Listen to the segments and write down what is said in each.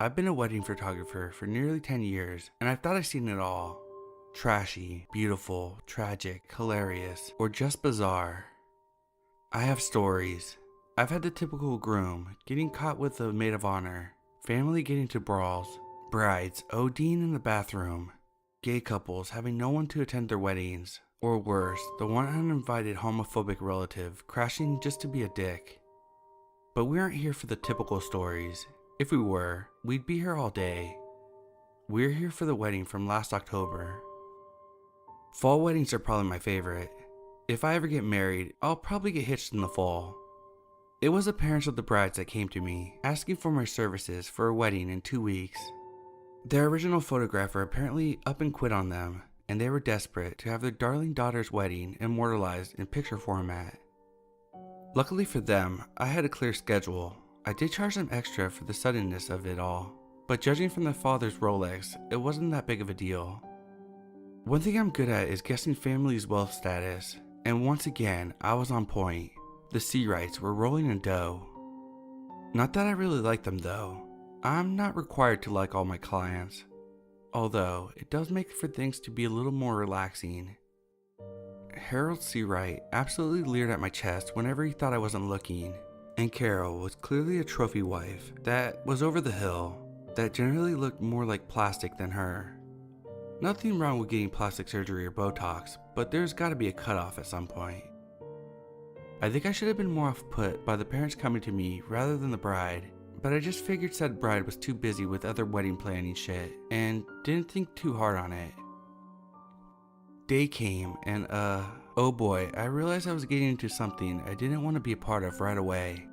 I've been a wedding photographer for nearly 10 years, and I thought I'd seen it all. Trashy, beautiful, tragic, hilarious, or just bizarre. I have stories. I've had the typical groom getting caught with a maid of honor, family getting to brawls, brides ODing in the bathroom, gay couples having no one to attend their weddings, or worse, the one uninvited homophobic relative crashing just to be a dick. But we aren't here for the typical stories. If we were, we'd be here all day. We're here for the wedding from last October. Fall weddings are probably my favorite. If I ever get married, I'll probably get hitched in the fall. It was the parents of the brides that came to me, asking for my services for a wedding in 2 weeks. Their original photographer apparently up and quit on them, and they were desperate to have their darling daughter's wedding immortalized in picture format. Luckily for them, I had a clear schedule. I did charge them extra for the suddenness of it all, but judging from the father's Rolex, it wasn't that big of a deal. One thing I'm good at is guessing family's wealth status, and once again, I was on point. The Seawrights were rolling in dough. Not that I really like them though. I'm not required to like all my clients, although it does make for things to be a little more relaxing. Harold Seawright absolutely leered at my chest whenever he thought I wasn't looking, and Carol was clearly a trophy wife that was over the hill, that generally looked more like plastic than her. Nothing wrong with getting plastic surgery or Botox, but there's gotta be a cutoff at some point. I think I should have been more off-put by the parents coming to me rather than the bride, but I just figured said bride was too busy with other wedding planning shit and didn't think too hard on it. Day came and oh boy, I realized I was getting into something I didn't want to be a part of right away.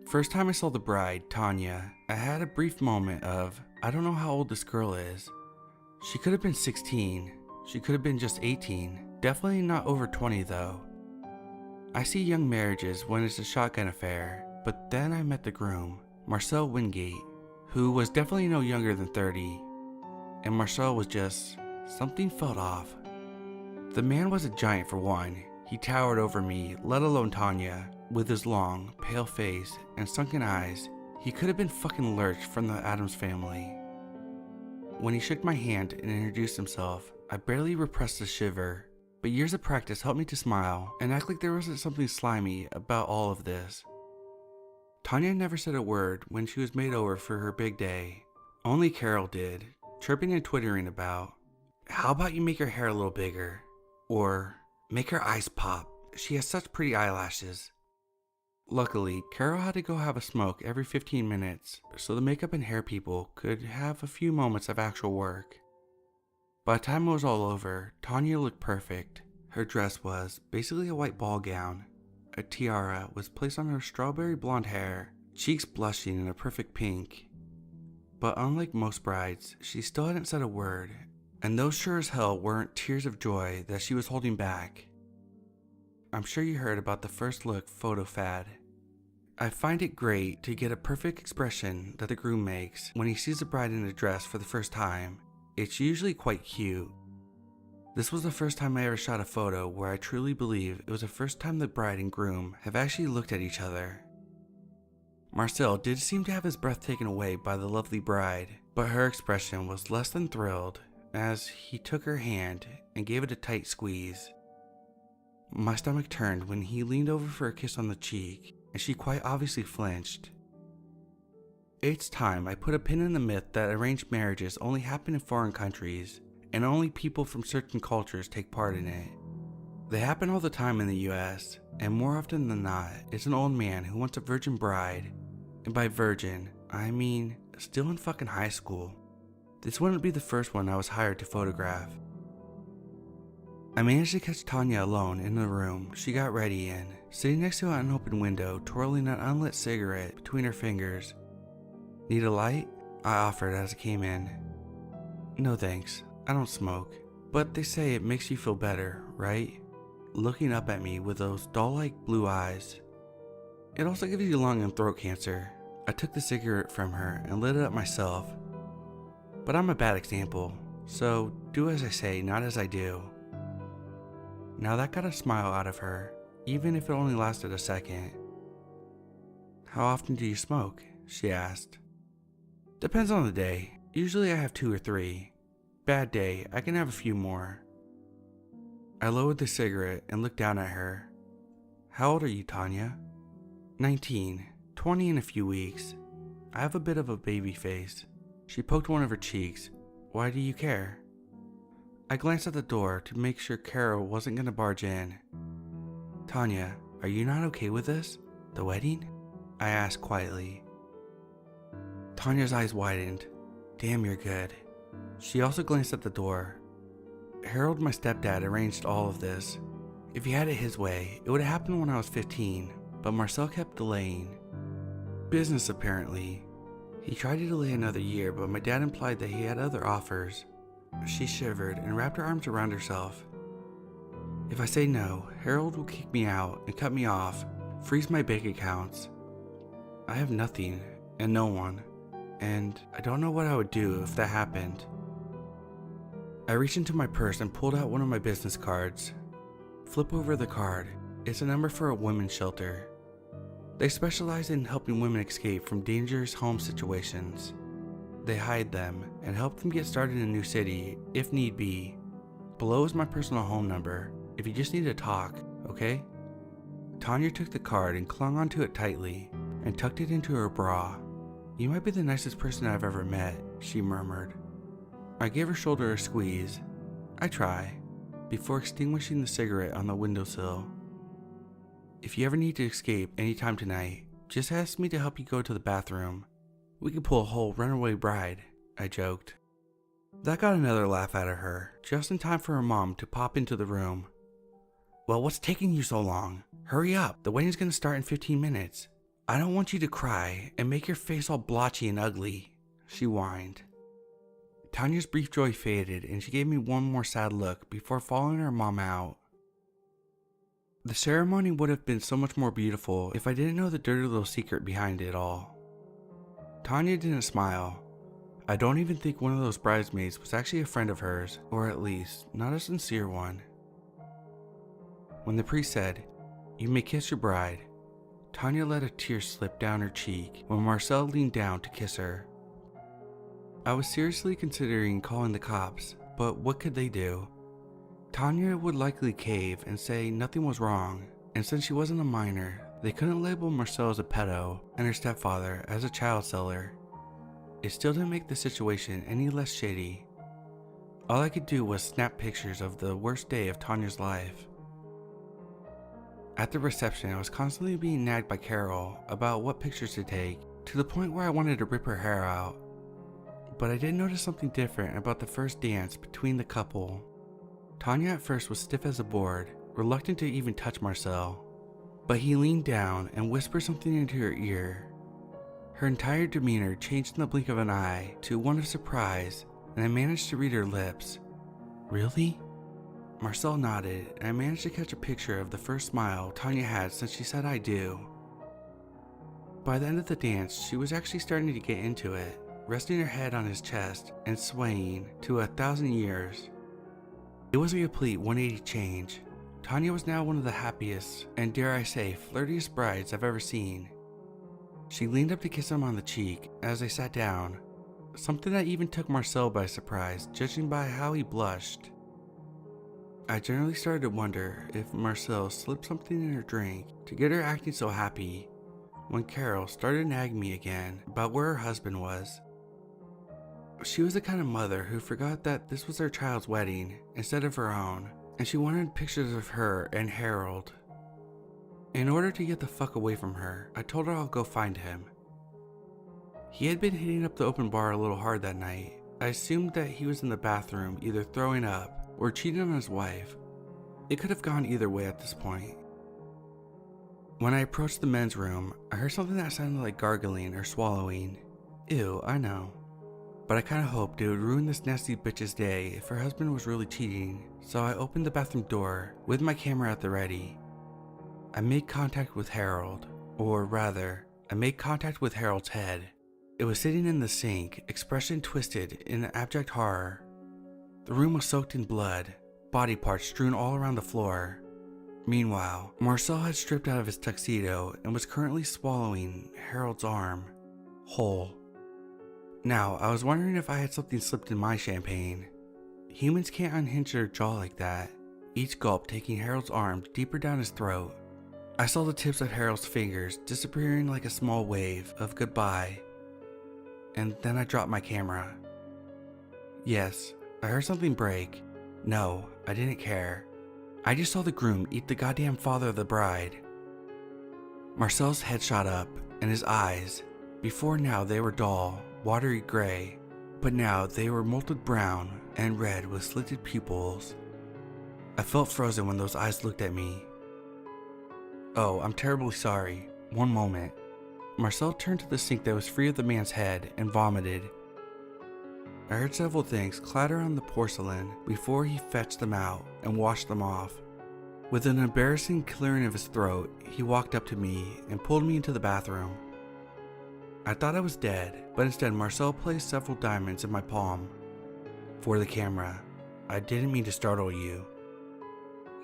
First time I saw the bride, Tanya, I had a brief moment of, I don't know how old this girl is. She could have been 16, she could have been just 18, definitely not over 20 though. I see young marriages when it's a shotgun affair, but then I met the groom, Marcel Wingate, who was definitely no younger than 30, and Marcel was just, something felt off. The man was a giant for one. He towered over me, let alone Tanya. With his long, pale face and sunken eyes, he could have been fucking Lurch from the Addams Family. When he shook my hand and introduced himself, I barely repressed a shiver, but years of practice helped me to smile and act like there wasn't something slimy about all of this. Tanya never said a word when she was made over for her big day. Only Carol did, chirping and twittering about, "How about you make her hair a little bigger?" Or, "Make her eyes pop. She has such pretty eyelashes." Luckily, Carol had to go have a smoke every 15 minutes, so the makeup and hair people could have a few moments of actual work. By the time it was all over, Tanya looked perfect. Her dress was basically a white ball gown. A tiara was placed on her strawberry blonde hair, cheeks blushing in a perfect pink. But unlike most brides, she still hadn't said a word, and those sure as hell weren't tears of joy that she was holding back. I'm sure you heard about the first look photo fad. I find it great to get a perfect expression that the groom makes when he sees the bride in a dress for the first time. It's usually quite cute. This was the first time I ever shot a photo where I truly believe it was the first time the bride and groom have actually looked at each other. Marcel did seem to have his breath taken away by the lovely bride, but her expression was less than thrilled as he took her hand and gave it a tight squeeze. My stomach turned when he leaned over for a kiss on the cheek, and she quite obviously flinched. It's time I put a pin in the myth that arranged marriages only happen in foreign countries, and only people from certain cultures take part in it. They happen all the time in the US, and more often than not, it's an old man who wants a virgin bride, and by virgin, I mean still in fucking high school. This wouldn't be the first one I was hired to photograph. I managed to catch Tanya alone in the room she got ready in, sitting next to an unopened window, twirling an unlit cigarette between her fingers. "Need a light?" I offered as I came in. "No thanks, I don't smoke, but they say it makes you feel better, right?" Looking up at me with those doll-like blue eyes. "It also gives you lung and throat cancer." I took the cigarette from her and lit it up myself. But I'm a bad example, so do as I say, not as I do. Now that got a smile out of her, even if it only lasted a second. "How often do you smoke?" she asked. Depends on the day. Usually I have 2 or 3. Bad day, I can have a few more. I lowered the cigarette and looked down at her. How old are you, Tanya? 19, 20 in a few weeks. I have a bit of a baby face. She poked one of her cheeks. Why do you care? I glanced at the door to make sure Carol wasn't going to barge in. Tanya, are you not okay with this? The wedding? I asked quietly. Tanya's eyes widened. Damn, you're good. She also glanced at the door. Harold, my stepdad, arranged all of this. If he had it his way, it would have happened when I was 15, but Marcel kept delaying. Business, apparently. He tried to delay another year, but my dad implied that he had other offers. She shivered and wrapped her arms around herself. If I say no, Harold will kick me out and cut me off, freeze my bank accounts. I have nothing and no one, and I don't know what I would do if that happened. I reached into my purse and pulled out one of my business cards. Flip over the card. It's a number for a women's shelter. They specialize in helping women escape from dangerous home situations. They hide them and help them get started in a new city, if need be. Below is my personal home number, if you just need to talk, okay? Tanya took the card and clung onto it tightly, and tucked it into her bra. You might be the nicest person I've ever met, she murmured. I gave her shoulder a squeeze. I try, before extinguishing the cigarette on the windowsill. If you ever need to escape anytime tonight, just ask me to help you go to the bathroom. We could pull a whole runaway bride, I joked. That got another laugh out of her, just in time for her mom to pop into the room. Well, what's taking you so long? Hurry up, the wedding's gonna start in 15 minutes. I don't want you to cry and make your face all blotchy and ugly, she whined. Tanya's brief joy faded and she gave me one more sad look before following her mom out. The ceremony would have been so much more beautiful if I didn't know the dirty little secret behind it all. Tanya didn't smile. I don't even think one of those bridesmaids was actually a friend of hers, or at least not a sincere one. When the priest said, "You may kiss your bride," Tanya let a tear slip down her cheek when Marcel leaned down to kiss her. I was seriously considering calling the cops, but what could they do? Tanya would likely cave and say nothing was wrong, and since she wasn't a minor, they couldn't label Marcel as a pedo and her stepfather as a child seller. It still didn't make the situation any less shady. All I could do was snap pictures of the worst day of Tanya's life. At the reception, I was constantly being nagged by Carol about what pictures to take, to the point where I wanted to rip her hair out. But I did notice something different about the first dance between the couple. Tanya at first was stiff as a board, reluctant to even touch Marcel, but he leaned down and whispered something into her ear. Her entire demeanor changed in the blink of an eye to one of surprise, and I managed to read her lips. Really? Marcel nodded, and I managed to catch a picture of the first smile Tanya had since she said "I do." By the end of the dance, she was actually starting to get into it, resting her head on his chest and swaying to 1,000 years. It was a complete 180 change. Tanya was now one of the happiest and, dare I say, flirtiest brides I've ever seen. She leaned up to kiss him on the cheek as they sat down, something that even took Marcel by surprise, judging by how he blushed. I generally started to wonder if Marcel slipped something in her drink to get her acting so happy, when Carol started nagging me again about where her husband was. She was the kind of mother who forgot that this was her child's wedding instead of her own, and she wanted pictures of her and Harold. In order to get the fuck away from her, I told her I'll go find him. He had been hitting up the open bar a little hard that night. I assumed that he was in the bathroom either throwing up or cheating on his wife. It could have gone either way at this point. When I approached the men's room, I heard something that sounded like gargling or swallowing. Ew, I know. But I kinda hoped it would ruin this nasty bitch's day if her husband was really cheating, so I opened the bathroom door with my camera at the ready. I made contact with Harold, or rather, I made contact with Harold's head. It was sitting in the sink, expression twisted in abject horror. The room was soaked in blood, body parts strewn all around the floor. Meanwhile, Marcel had stripped out of his tuxedo and was currently swallowing Harold's arm, whole. Now, I was wondering if I had something slipped in my champagne. Humans can't unhinge their jaw like that, each gulp taking Harold's arm deeper down his throat. I saw the tips of Harold's fingers disappearing like a small wave of goodbye, and then I dropped my camera. Yes, I heard something break. No, I didn't care. I just saw the groom eat the goddamn father of the bride. Marcel's head shot up, and his eyes, before now they were dull, watery gray, but now they were molted brown and red with slitted pupils. I felt frozen when those eyes looked at me. Oh, I'm terribly sorry. One moment. Marcel turned to the sink that was free of the man's head and vomited. I heard several things clatter on the porcelain before he fetched them out and washed them off. With an embarrassing clearing of his throat, he walked up to me and pulled me into the bathroom. I thought I was dead, but instead Marcel placed several diamonds in my palm. For the camera. I didn't mean to startle you.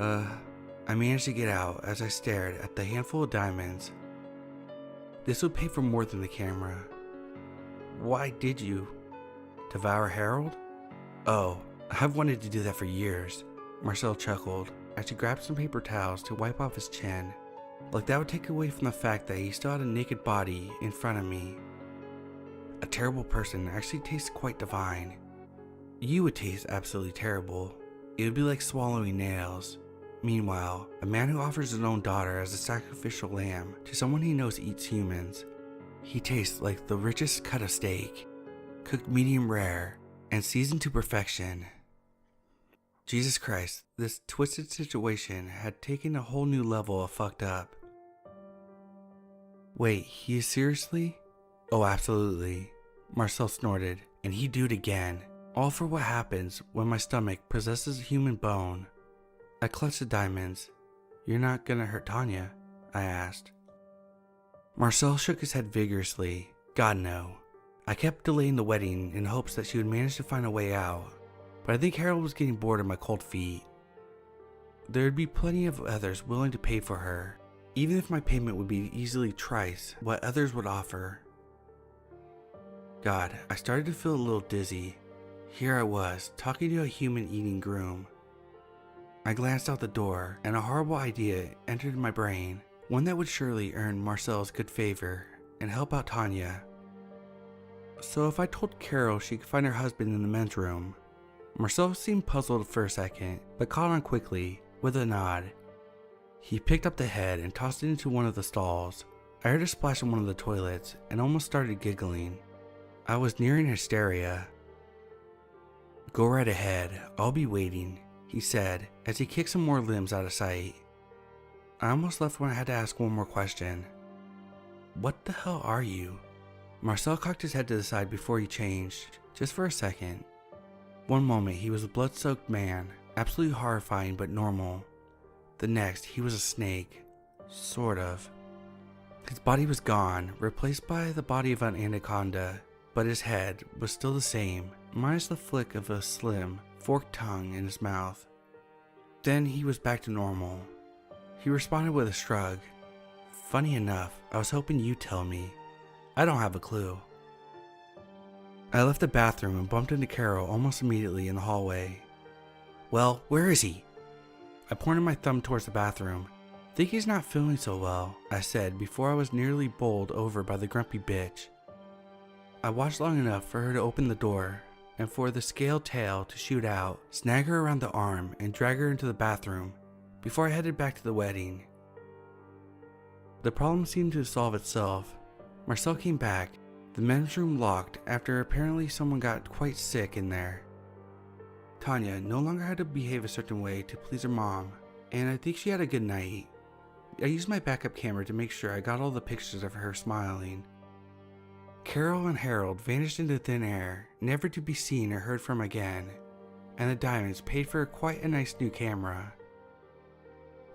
I managed to get out as I stared at the handful of diamonds. This would pay for more than the camera. Why did you? Devour Harold? Oh, I've wanted to do that for years. Marcel chuckled as he grabbed some paper towels to wipe off his chin. Like that would take away from the fact that he still had a naked body in front of me. A terrible person actually tastes quite divine. You would taste absolutely terrible. It would be like swallowing nails. Meanwhile, a man who offers his own daughter as a sacrificial lamb to someone he knows eats humans. He tastes like the richest cut of steak, cooked medium rare, and seasoned to perfection. Jesus Christ, this twisted situation had taken a whole new level of fucked up. Wait, he is seriously? Oh, absolutely. Marcel snorted, and he'd do it again. All for what happens when my stomach possesses human bone. I clutched the diamonds. You're not gonna hurt Tanya? I asked. Marcel shook his head vigorously. God no. I kept delaying the wedding in hopes that she would manage to find a way out, but I think Harold was getting bored of my cold feet. There would be plenty of others willing to pay for her, even if my payment would be easily twice what others would offer. God, I started to feel a little dizzy. Here I was, talking to a human-eating groom. I glanced out the door, and a horrible idea entered my brain, one that would surely earn Marcel's good favor and help out Tanya. So if I told Carol she could find her husband in the men's room. Marcel seemed puzzled for a second, but caught on quickly, with a nod. He picked up the head and tossed it into one of the stalls. I heard a splash in one of the toilets and almost started giggling. I was nearing hysteria. Go right ahead, I'll be waiting, he said as he kicked some more limbs out of sight. I almost left when I had to ask one more question. What the hell are you? Marcel cocked his head to the side before he changed, just for a second. One moment he was a blood-soaked man, absolutely horrifying but normal. The next he was a snake, sort of. His body was gone, replaced by the body of an anaconda, but his head was still the same, minus the flick of a slim, forked tongue in his mouth. Then he was back to normal. He responded with a shrug. Funny enough, I was hoping you'd tell me. I don't have a clue. I left the bathroom and bumped into Carol almost immediately in the hallway. Well, where is he? I pointed my thumb towards the bathroom. Think he's not feeling so well, I said before I was nearly bowled over by the grumpy bitch. I watched long enough for her to open the door and for the scaled tail to shoot out, snag her around the arm and drag her into the bathroom before I headed back to the wedding. The problem seemed to solve itself. Marcel came back, the men's room locked after apparently someone got quite sick in there. Tanya no longer had to behave a certain way to please her mom, and I think she had a good night. I used my backup camera to make sure I got all the pictures of her smiling. Carol and Harold vanished into thin air, never to be seen or heard from again, and the diamonds paid for quite a nice new camera.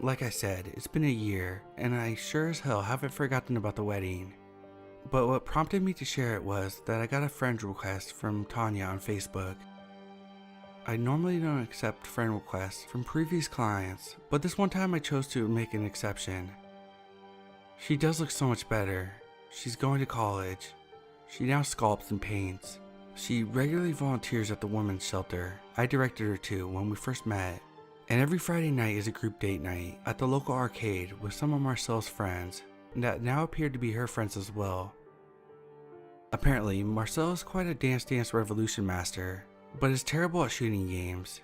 Like I said, it's been a year, and I sure as hell haven't forgotten about the wedding. But what prompted me to share it was that I got a friend request from Tanya on Facebook. I normally don't accept friend requests from previous clients, but this one time I chose to make an exception. She does look so much better. She's going to college. She now sculpts and paints. She regularly volunteers at the women's shelter I directed her to when we first met. And every Friday night is a group date night at the local arcade with some of Marcel's friends that now appear to be her friends as well. Apparently, Marcel is quite a Dance Revolution master, but is terrible at shooting games.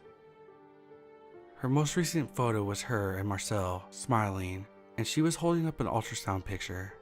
Her most recent photo was her and Marcel smiling, and she was holding up an ultrasound picture.